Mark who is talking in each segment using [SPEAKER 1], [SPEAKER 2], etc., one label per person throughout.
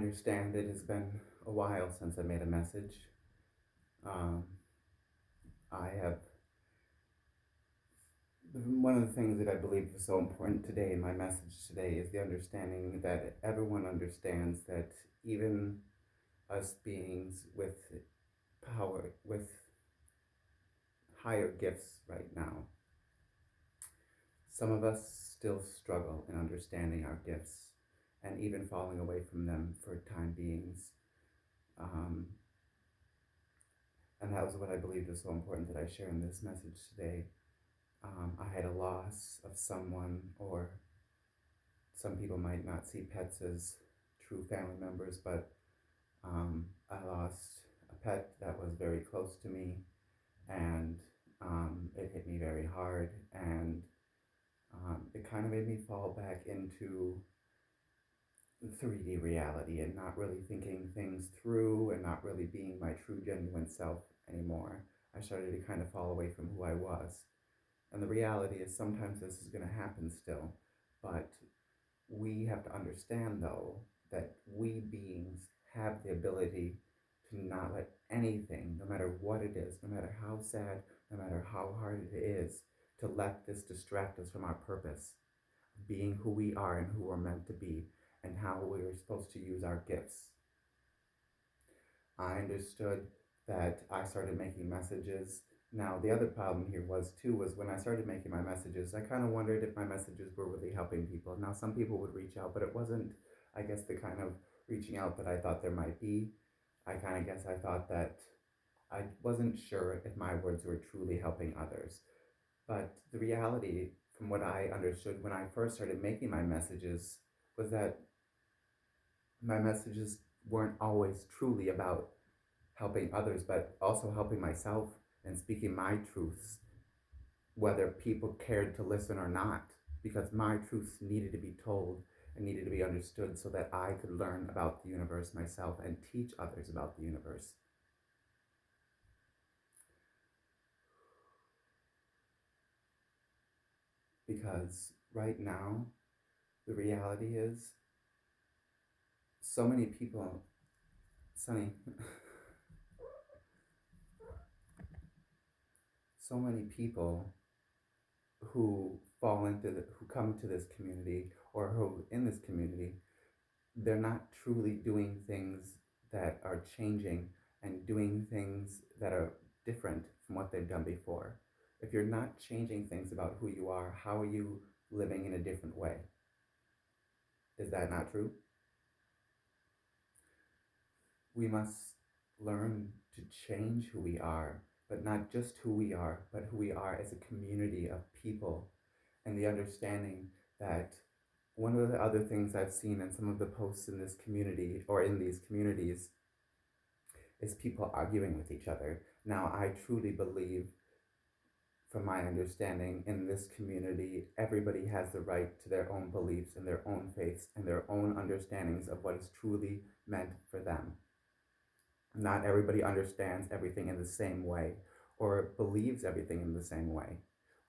[SPEAKER 1] understand it has been a while since I made a message. Um, I have One of the things that I believe is so important today in my message today is the understanding that everyone understands that even us beings with power, with higher gifts right now, some of us still struggle in understanding our gifts and even falling away from them for time beings. Um, and that was what I believed was so important that I share in this message today. I had a loss of someone, or some people might not see pets as true family members, but I lost a pet that was very close to me, and it hit me very hard, and it kind of made me fall back into 3D reality and not really thinking things through and not really being my true, genuine self anymore. I started to kind of fall away from who I was. And the reality is sometimes this is going to happen still, but we have to understand though that we beings have the ability to not let anything, no matter what it is, no matter how sad, no matter how hard it is, to let this distract us from our purpose, being who we are and who we're meant to be, and how we're supposed to use our gifts. I understood that I started making messages. Now, the other problem here was too, was when I started making my messages, I kind of wondered if my messages were really helping people. Now, some people would reach out, but it wasn't, I guess, the kind of reaching out that I thought there might be. I thought that I wasn't sure if my words were truly helping others. But the reality, from what I understood when I first started making my messages, was that my messages weren't always truly about helping others, but also helping myself and speaking my truths, whether people cared to listen or not, because my truths needed to be told and needed to be understood so that I could learn about the universe myself and teach others about the universe. Because right now, the reality is so many people, Sunny, so many people who come to this community or who in this community, they're not truly doing things that are changing and doing things that are different from what they've done before. If you're not changing things about who you are, how are you living in a different way? Is that not true? We must learn to change who we are, but not just who we are, but who we are as a community of people, and the understanding that one of the other things I've seen in some of the posts in this community or in these communities is people arguing with each other. Now, I truly believe, from my understanding, in this community, everybody has the right to their own beliefs and their own faiths and their own understandings of what is truly meant for them. Not everybody understands everything in the same way or believes everything in the same way.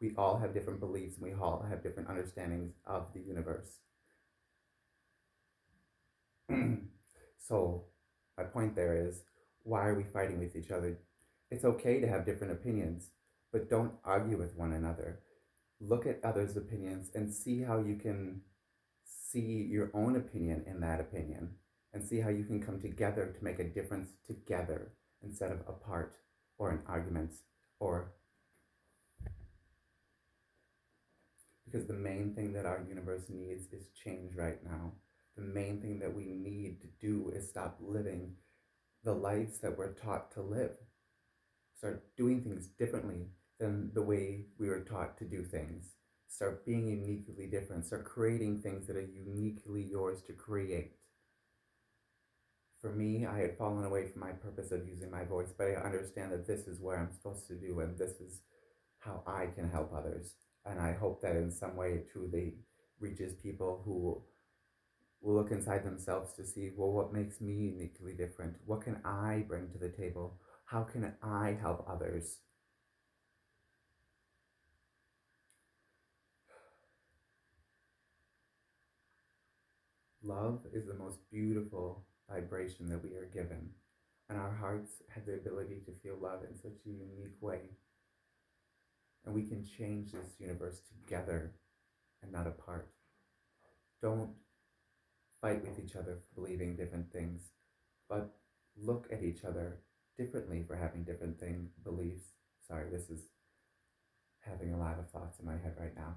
[SPEAKER 1] We all have different beliefs and we all have different understandings of the universe. So, my point there is, why are we fighting with each other? It's okay to have different opinions, but don't argue with one another. Look at others' opinions and see how you can see your own opinion in that opinion and see how you can come together to make a difference together instead of apart or in arguments, or because the main thing that our universe needs is change right now. The main thing that we need to do is stop living the lives that we're taught to live. Start doing things differently than the way we were taught to do things. Start being uniquely different. Start creating things that are uniquely yours to create. For me, I had fallen away from my purpose of using my voice, but I understand that this is what I'm supposed to do and this is how I can help others. And I hope that in some way it truly reaches people who will look inside themselves to see, well, what makes me uniquely different? What can I bring to the table? How can I help others? Love is the most beautiful vibration that we are given. And our hearts have the ability to feel love in such a unique way. And we can change this universe together and not apart. Don't fight with each other for believing different things, but look at each other differently for having different beliefs. Sorry, this is having a lot of thoughts in my head right now.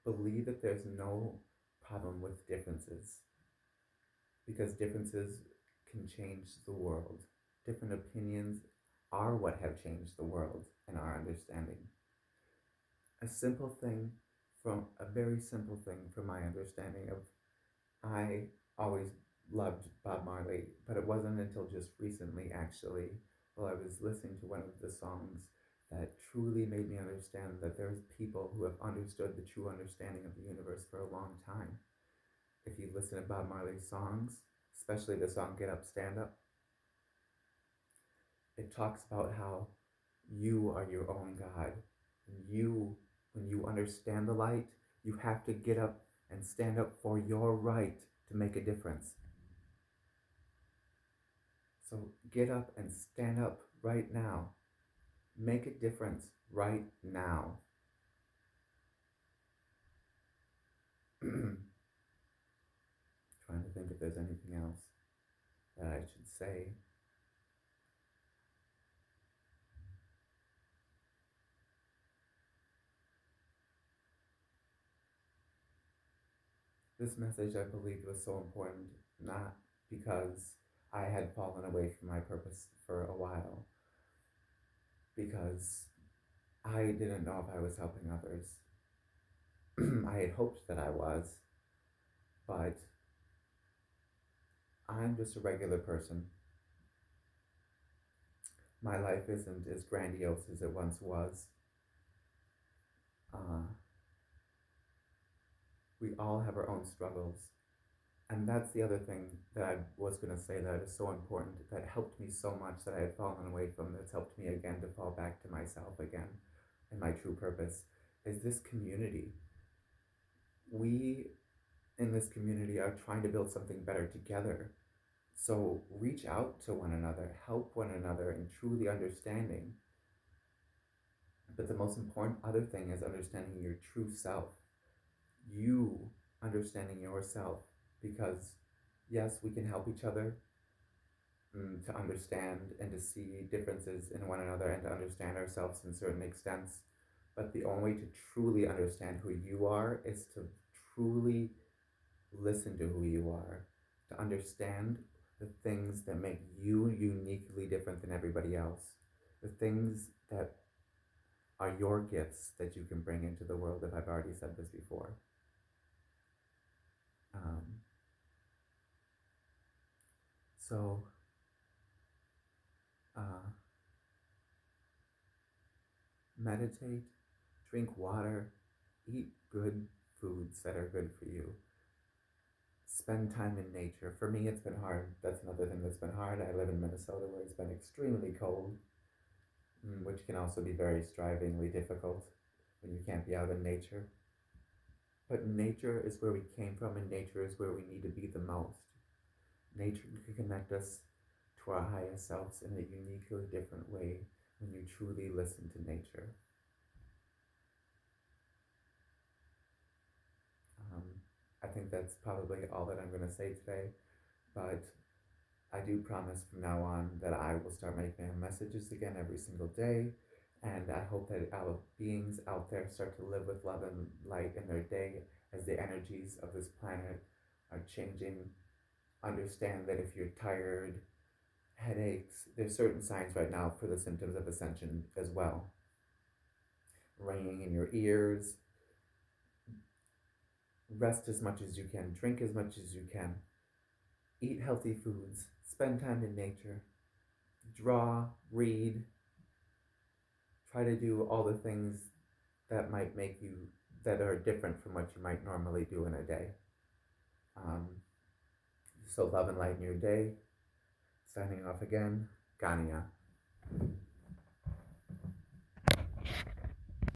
[SPEAKER 1] Believe that there's no problem with differences, because differences can change the world. Different opinions are what have changed the world and our understanding. A simple thing from a very simple thing from my understanding of, I always loved Bob Marley, but it wasn't until just recently, actually, while I was listening to one of the songs, that truly made me understand that there's people who have understood the true understanding of the universe for a long time. If you listen to Bob Marley's songs, especially the song Get Up, Stand Up, it talks about how you are your own God. And when you understand the light, you have to get up and stand up for your right to make a difference. So get up and stand up right now. Make a difference right now. Trying to think if there's anything else that I should say. This message, I believed, was so important, not because I had fallen away from my purpose for a while, because I didn't know if I was helping others. I had hoped that I was, but I'm just a regular person. My life isn't as grandiose as it once was. We all have our own struggles. And that's the other thing that I was going to say that is so important, that helped me so much, that I had fallen away from, that's helped me again to fall back to myself again and my true purpose, is this community. We in this community are trying to build something better together. So reach out to one another, help one another in truly understanding. But the most important other thing is understanding your true self. You understanding yourself, because yes, we can help each other to understand and to see differences in one another and to understand ourselves in certain extents. But the only way to truly understand who you are is to truly listen to who you are, to understand the things that make you uniquely different than everybody else, the things that are your gifts that you can bring into the world, if I've already said this before. So, meditate, drink water, eat good foods that are good for you. Spend time in nature. For me, it's been hard. That's another thing that's been hard. I live in Minnesota, where it's been extremely cold, which can also be very strivingly difficult when you can't be out in nature. But nature is where we came from, and nature is where we need to be the most. Nature can connect us to our highest selves in a uniquely different way when you truly listen to nature. I think that's probably all that I'm going to say today, but I do promise from now on that I will start making messages again every single day, and I hope that our beings out there start to live with love and light in their day as the energies of this planet are changing. Understand that if you're tired, headaches, there's certain signs right now for the symptoms of ascension as well. Ringing in your ears. Rest as much as you can, drink as much as you can, eat healthy foods, spend time in nature, draw, read, try to do all the things that might make you, that are different from what you might normally do in a day. So love and light in your day. Signing off again, Gania.